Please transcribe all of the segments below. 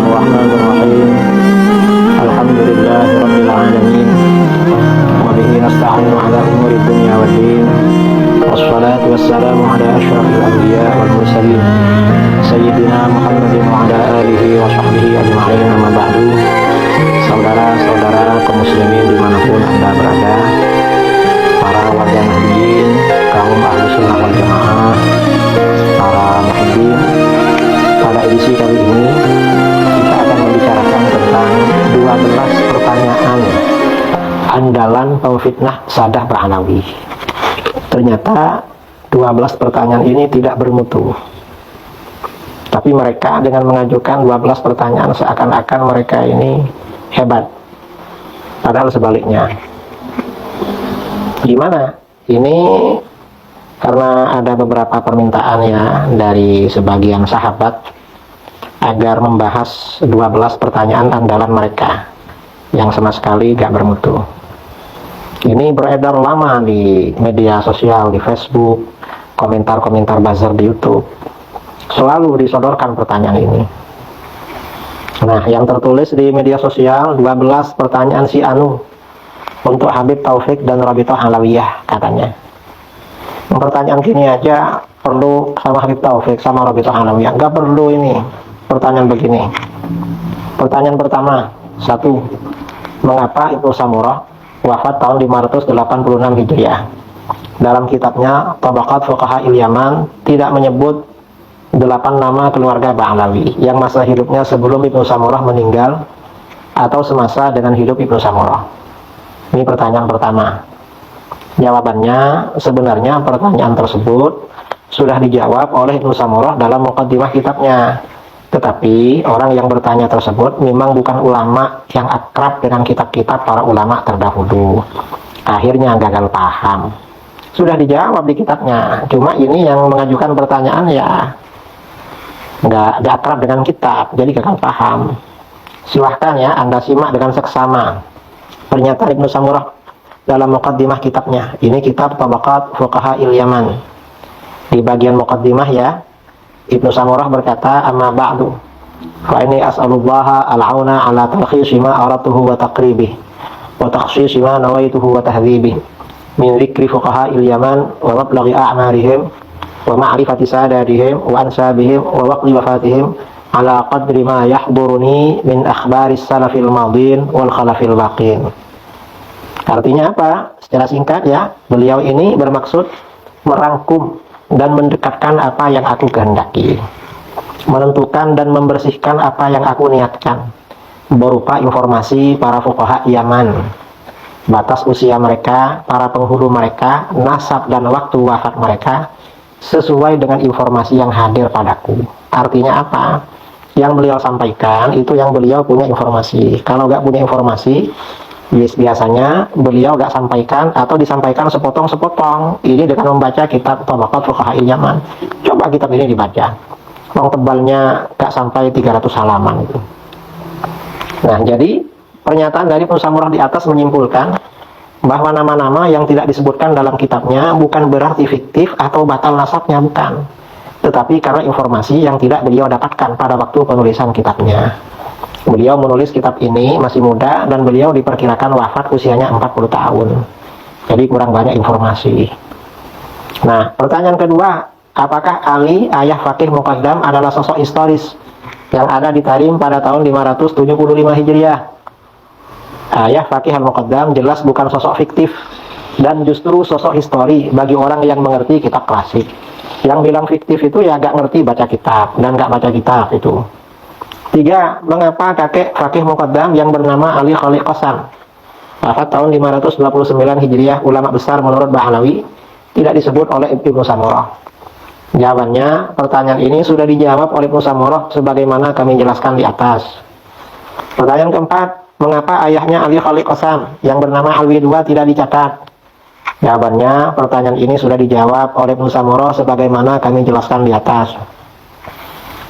Bismillahirrahmanirrahim. Alhamdulillahirabbil alamin. Wa bihi nasta'inu 'ala umuri dunya waddin. Wassalatu wassalamu 'ala asyrafil anbiya wal mursalin sayyidina Muhammadin wa 'ala alihi wa sahbihi ajma'in. Amma ba'du. Saudara-saudara kaum muslimin dimanapun Anda berada, para warga Nahdien, kaum ahlu sunnah wal jamaah, para muhibbin, pada edisi kali ini kita akan membicarakan tentang 12 pertanyaan andalan pemfitnah Saddah Ba'alawi. Ternyata 12 pertanyaan ini tidak bermutu, tapi mereka dengan mengajukan 12 pertanyaan seakan-akan mereka ini hebat, padahal sebaliknya. Gimana? Ini karena ada beberapa permintaan ya dari sebagian sahabat agar membahas 12 pertanyaan andalan mereka yang sama sekali gak bermutu. Ini beredar lama di media sosial, di Facebook, komentar-komentar buzzer di YouTube. Selalu disodorkan pertanyaan ini. Nah, yang tertulis di media sosial 12 pertanyaan si Anu untuk Habib Taufik dan Rabithah Alawiyah katanya. Pertanyaan gini aja perlu sama Habib Taufik sama Rabithah Alawiyah, nggak perlu ini pertanyaan begini. Pertanyaan pertama, 1. Mengapa Ibnu Samurah wafat tahun 586 Hijriah? Dalam kitabnya Tabaqat Fuqaha Yaman tidak menyebut 8 nama keluarga Ba'alawi yang masa hidupnya sebelum Ibnu Samurah meninggal atau semasa dengan hidup Ibnu Samurah. Ini pertanyaan pertama. Jawabannya, sebenarnya pertanyaan tersebut sudah dijawab oleh Ibnu Samurah dalam muqaddimah kitabnya. Tetapi orang yang bertanya tersebut memang bukan ulama yang akrab dengan kitab-kitab para ulama terdahulu. Akhirnya gagal paham. Sudah dijawab di kitabnya, cuma ini yang mengajukan pertanyaan ya nggak akrab dengan kitab, jadi gagal paham. Silahkan ya Anda simak dengan seksama pernyataan Ibnu Samurah dalam muqaddimah kitabnya. Ini kitab Tabaqat Fuqaha Yaman. Di bagian muqaddimah ya, Ibnu Samurah berkata, amma ba'du fa ini as'alullaha al-auna ala talkhisi ma aratuhu wa taqribih wa takhsisi ma nawaituhu wa tahdhibih min dzikri fuqaha Yaman wa mablaghi a'marihim wa ma'rifati sadatihim wa ansabihim wa waqti wafatihim ala qadri ma yahduruni min akhbaris salafil madin wal khalafil baqin. Artinya apa? Secara singkat ya, beliau ini bermaksud merangkum dan mendekatkan apa yang aku kehendaki, menentukan dan membersihkan apa yang aku niatkan berupa informasi para fuqaha Yaman, batas usia mereka, para penghulu mereka, nasab dan waktu wafat mereka sesuai dengan informasi yang hadir padaku. Artinya apa? Yang beliau sampaikan itu yang beliau punya informasi. Kalau nggak punya informasi, biasanya beliau nggak sampaikan atau disampaikan sepotong-sepotong. Ini dengan membaca kitab Tabaqat Fuqaha Yaman. Coba kitab ini dibaca. Tebalnya nggak sampai 300 halaman itu. Nah, jadi pernyataan dari Ibnu Samurah di atas menyimpulkan bahwa nama-nama yang tidak disebutkan dalam kitabnya bukan berarti fiktif atau batal nasabnya, bukan. Tetapi karena informasi yang tidak beliau dapatkan pada waktu penulisan kitabnya. Beliau menulis kitab ini masih muda dan beliau diperkirakan wafat usianya 40 tahun. Jadi kurang banyak informasi. Nah, pertanyaan kedua, apakah Ali, ayah Faqih Muqaddam adalah sosok historis yang ada di Tarim pada tahun 575 Hijriah? Ayah Faqih Al-Muqaddam jelas bukan sosok fiktif dan justru sosok histori bagi orang yang mengerti kitab klasik. Yang bilang fiktif itu ya gak ngerti baca kitab dan gak baca kitab itu. 3. Mengapa kakek Faqih Muqaddam yang bernama Ali Khalid Qasam wafat tahun 529 Hijriah, ulama besar menurut Ba'alawi, tidak disebut oleh Ibnu Samurah? Jawabannya, pertanyaan ini sudah dijawab oleh Ibnu Samurah sebagaimana kami jelaskan di atas. Pertanyaan keempat, mengapa ayahnya Ali Khalid Qasam yang bernama Alwi II tidak dicatat? Jawabannya, pertanyaan ini sudah dijawab oleh Ibnu Samurah sebagaimana kami jelaskan di atas.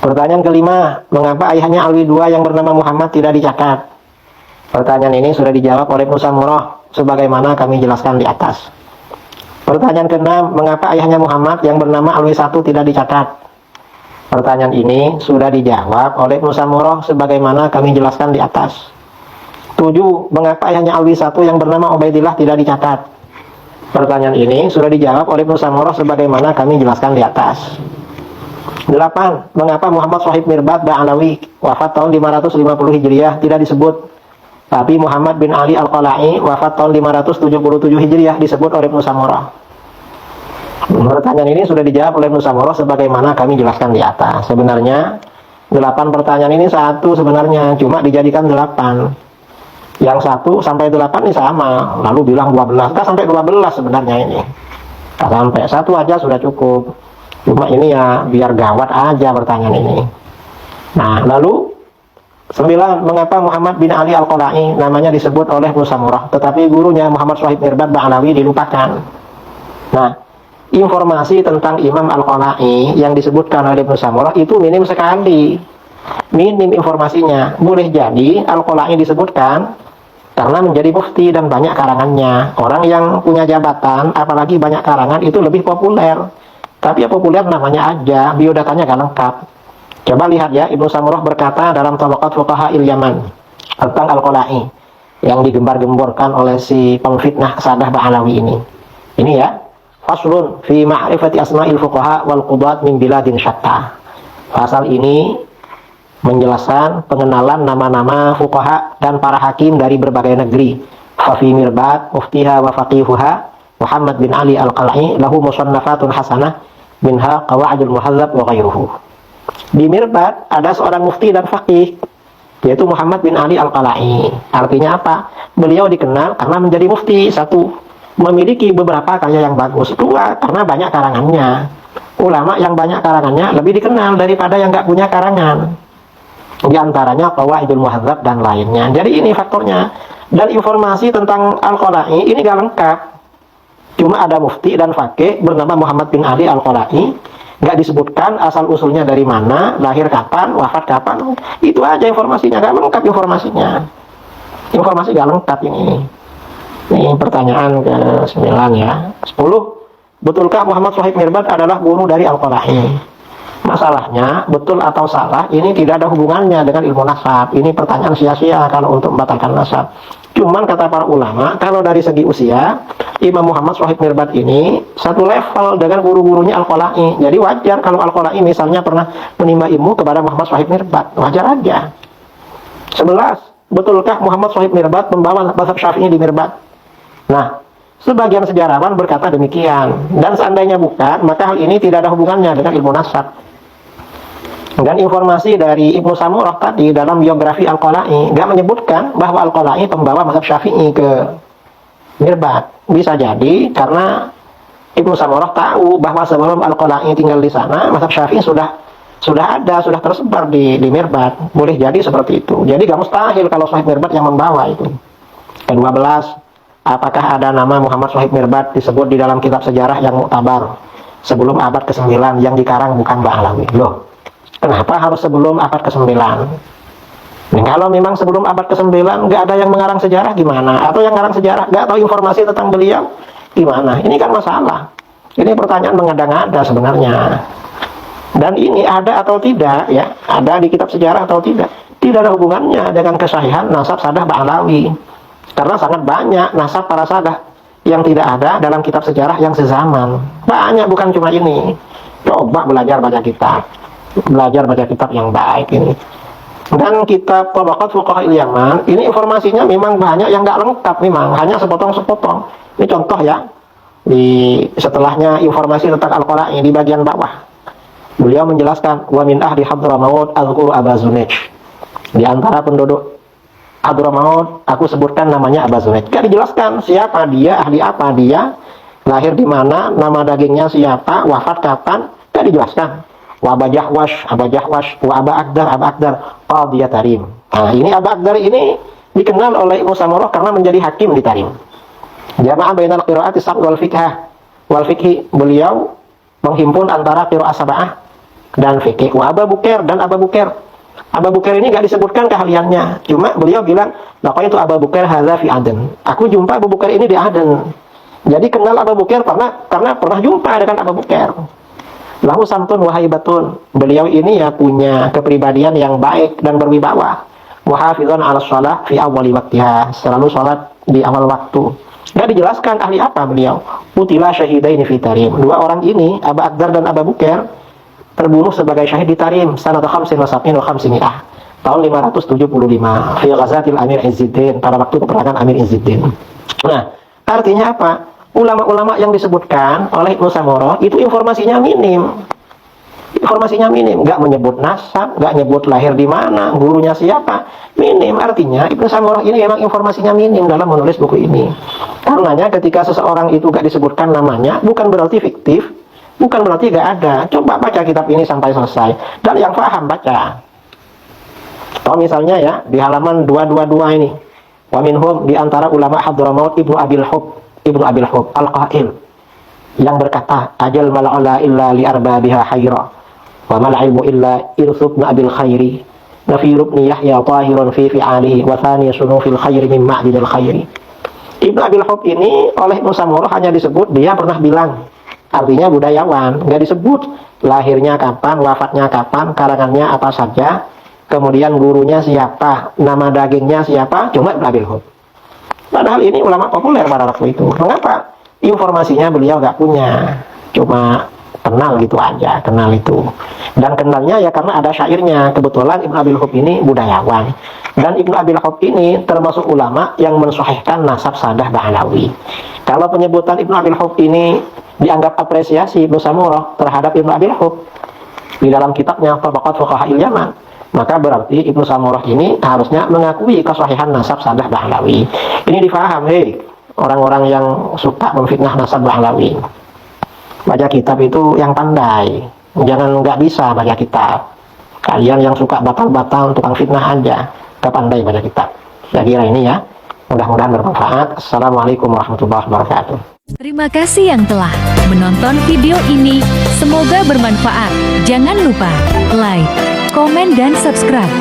Pertanyaan kelima, mengapa ayahnya Alwi II yang bernama Muhammad tidak dicatat? Pertanyaan ini sudah dijawab oleh Ibnu Samurah sebagaimana kami jelaskan di atas. Pertanyaan keenam, mengapa ayahnya Muhammad yang bernama Alwi I tidak dicatat? Pertanyaan ini sudah dijawab oleh Ibnu Samurah sebagaimana kami jelaskan di atas. 7. Mengapa hanya alwi satu yang bernama Ubaidillah tidak dicatat? Pertanyaan ini sudah dijawab oleh Ibnu Samurah sebagaimana kami jelaskan di atas. 8. Mengapa Muhammad Shahib Mirbad Ba'alawi wafat tahun 550 Hijriah tidak disebut, tapi Muhammad bin Ali Al-Qala'i wafat tahun 577 Hijriah disebut oleh Ibnu Samurah? Pertanyaan ini sudah dijawab oleh Ibnu Samurah sebagaimana kami jelaskan di atas. Sebenarnya 8 pertanyaan ini satu sebenarnya, cuma dijadikan 8. Yang 1 sampai 8 ini sama, lalu bilang 12. Kita sampai 12 sebenarnya ini. Kita sampai 1 aja sudah cukup. Cuma ini ya biar gawat aja pertanyaan ini. Nah, lalu 9. Mengapa Muhammad bin Ali Al-Qala'i namanya disebut oleh Ibnu Samurah, tetapi gurunya Muhammad Shahib Mirbad Ba'alawi dilupakan? Nah, informasi tentang Imam Al-Qala'i yang disebutkan oleh Ibnu Samurah itu minim sekali. Minim informasinya. Boleh jadi Al-Qala'i disebutkan karena menjadi mufti dan banyak karangannya. Orang yang punya jabatan, apalagi banyak karangan, itu lebih populer. Tapi ya populer namanya aja, biodatanya gak lengkap. Coba lihat ya, Ibnu Samurah berkata dalam Tabaqat Fuqaha Il-Yaman tentang Al-Qala'i yang digembar-gemborkan oleh si pengfitnah Sadah Ba'alawi ini. Ini ya, faslun fi ma'rifati asma'il fuqaha wal qudat min biladin syatta. Pasal ini menjelaskan pengenalan nama-nama fuqaha dan para hakim dari berbagai negeri. Fafi Mirbad muftiha wa faqihuha Muhammad bin Ali Al-Qala'i lahu musannafatun hasanah minha Qawaidul Muhadzab wa ghairuhu. Di Mirbad ada seorang mufti dan faqih, yaitu Muhammad bin Ali Al-Qala'i. Artinya apa? Beliau dikenal karena menjadi mufti. 1. Memiliki beberapa karya yang bagus. 2. Karena banyak karangannya. Ulama yang banyak karangannya lebih dikenal daripada yang nggak punya karangan. Di antaranya Qawaidul Muhadzab dan lainnya. Jadi ini faktornya. Dan informasi tentang Al-Qala'i ini gak lengkap. Cuma ada mufti dan faqih bernama Muhammad bin Ali Al-Qala'i. Gak disebutkan asal-usulnya dari mana, lahir kapan, wafat kapan. Itu aja informasinya, gak lengkap informasinya. Informasi gak lengkap ini. Ini pertanyaan ke-9 ya. 10. Betulkah Muhammad Shahib Mirbad adalah guru dari Al-Qala'i? Masalahnya, betul atau salah, ini tidak ada hubungannya dengan ilmu nasab. Ini pertanyaan sia-sia kalau untuk membatalkan nasab. Cuman kata para ulama, kalau dari segi usia, Imam Muhammad Shahib Mirbad ini satu level dengan guru-gurunya Al-Qala'i. Jadi wajar kalau Al-Qala'i misalnya pernah menimba ilmu kepada Muhammad Shahib Mirbad. Wajar aja. 11. Betulkah Muhammad Shahib Mirbad membawa mazhab Syafi'i di Mirbad? Nah, sebagian sejarawan berkata demikian. Dan seandainya bukan, maka hal ini tidak ada hubungannya dengan ilmu nasab. Dan informasi dari Ibnu Samurah tadi dalam biografi Al-Qala'i nggak menyebutkan bahwa Al-Qala'i pembawa mazhab Syafi'i ke Mirbad. Bisa jadi karena Ibnu Samurah tahu bahwa sebelum Al-Qala'i tinggal di sana, mazhab Syafi'i sudah tersebar di Mirbad. Boleh jadi seperti itu. Jadi gak mustahil kalau Shahib Mirbad yang membawa itu. Ke-12, apakah ada nama Muhammad Shahib Mirbad disebut di dalam kitab sejarah yang muktabar sebelum abad ke-9 yang dikarang bukan Ba'alawi? Loh, kenapa harus sebelum abad ke-9? Nah, kalau memang sebelum abad ke-9 nggak ada yang mengarang sejarah gimana? Atau yang mengarang sejarah nggak tahu informasi tentang beliau gimana? Ini kan masalah. Ini pertanyaan mengada-ngada sebenarnya. Dan ini ada atau tidak ya? Ada di kitab sejarah atau tidak? Tidak ada hubungannya dengan kesahihan nasab Sadah Ba'alawi. Karena sangat banyak nasab para Sadah yang tidak ada dalam kitab sejarah yang sezaman. Banyak, bukan cuma ini. Coba belajar baca kitab. Belajar baca kitab yang baik ini. Dan kitab Tabaqat Fuqaha Il-Yaman, ini informasinya memang banyak yang nggak lengkap memang. Hanya sepotong-sepotong. Ini contoh ya. Di setelahnya informasi tentang Al-Qala'i di bagian bawah. Beliau menjelaskan, wa min ahli Hadramaut azkuru Aba Zunaj. Di antara penduduk Hadramaut, aku sebutkan namanya Aba Zunaj. Gak dijelaskan siapa dia, ahli apa dia, lahir di mana, nama dagingnya siapa, wafat kapan, gak dijelaskan. Wa Aba Jahwash, wa Aba Akdar, Qadiyah Tarim. Nah, ini Aba Akdar ini dikenal oleh Ibnu Samurah karena menjadi hakim di Tarim. Jamaah bainal qiraati sab'ah wal fiqh. Beliau menghimpun antara qiraah sab'ah dan fikih. Wa Aba Bukair dan Aba Bukair. Aba Bukair ini gak disebutkan keahliannya. Cuma beliau bilang, laqaitu Aba Bukair hadza fi Aden. Aku jumpa Abu Bukair ini di Aden. Jadi kenal Aba Bukair karena pernah jumpa dengan Aba Bukair. Lahu samtun wahaibatun. Beliau ini ya punya kepribadian yang baik dan berwibawa. Muhafizun ala shalah fi awwali waktiha. Selalu sholat di awal waktu. Gak dijelaskan ahli apa beliau. Utila syahidaini fi Tarim. Dua orang ini, Abu Akdar dan Abu Bukair, terbunuh sebagai syahid di Tarim sanata khamsin wa sab'in wa khamsimi'ah, tahun 575, fi ghazatil Amir Izzuddin, pada waktu peperangan Amir Izzuddin. Nah, artinya apa? Ulama-ulama yang disebutkan oleh Ibnu Samurah itu informasinya minim. Informasinya minim, nggak menyebut nasab, nggak nyebut lahir di mana, gurunya siapa, minim. Artinya Ibnu Samurah ini memang informasinya minim dalam menulis buku ini. Karenanya ketika seseorang itu nggak disebutkan namanya, bukan berarti fiktif, bukan berarti nggak ada. Coba baca kitab ini sampai selesai, dan yang paham baca. Atau misalnya ya, di halaman 222 ini, wa minhum, di antara ulama Hadramaut Ibnu Abil Hub Al-Qail, yang berkata, ajal mal'ala illa li arbabiha hayra, wa mal ilmu illa irsubna abil khairi, nafir ibn Yahya tahirun fi fi'alihi, wa thani sunufil khairi min ma'didil khairi. Ibnu Abil Hub ini oleh Ibnu Samurah hanya disebut dia pernah bilang, artinya budayawan, nggak disebut lahirnya kapan, wafatnya kapan, karangannya apa saja, kemudian gurunya siapa, nama dagingnya siapa, cuma Ibnu Abil Hub. Padahal ini ulama populer pada waktu itu. Mengapa? Informasinya beliau nggak punya, cuma kenal gitu aja, kenal itu. Dan kenalnya ya karena ada syairnya. Kebetulan Ibnu Abil Hub ini budayawan, dan Ibnu Abil Hub ini termasuk ulama yang mensahihkan nasab Sadah Ba'alawi. Kalau penyebutan Ibnu Abil Hub ini dianggap apresiasi Ibnu Samurah terhadap Ibnu Abil Hub di dalam kitabnya Tabaqat Fuqaha'il Yaman, maka berarti Ibnu Samurah ini harusnya mengakui kesahihan nasab Sadah Ba'alawi. Ini difaham, hei orang-orang yang suka memfitnah nasab Ba'alawi. Baca kitab itu yang pandai, jangan nggak bisa baca kitab. Kalian yang suka batal-batal, tukang fitnah aja, nggak pandai baca kitab. Saya kira ini ya, mudah-mudahan bermanfaat. Assalamualaikum warahmatullahi wabarakatuh. Terima kasih yang telah menonton video ini. Semoga bermanfaat. Jangan lupa like, komen, dan subscribe.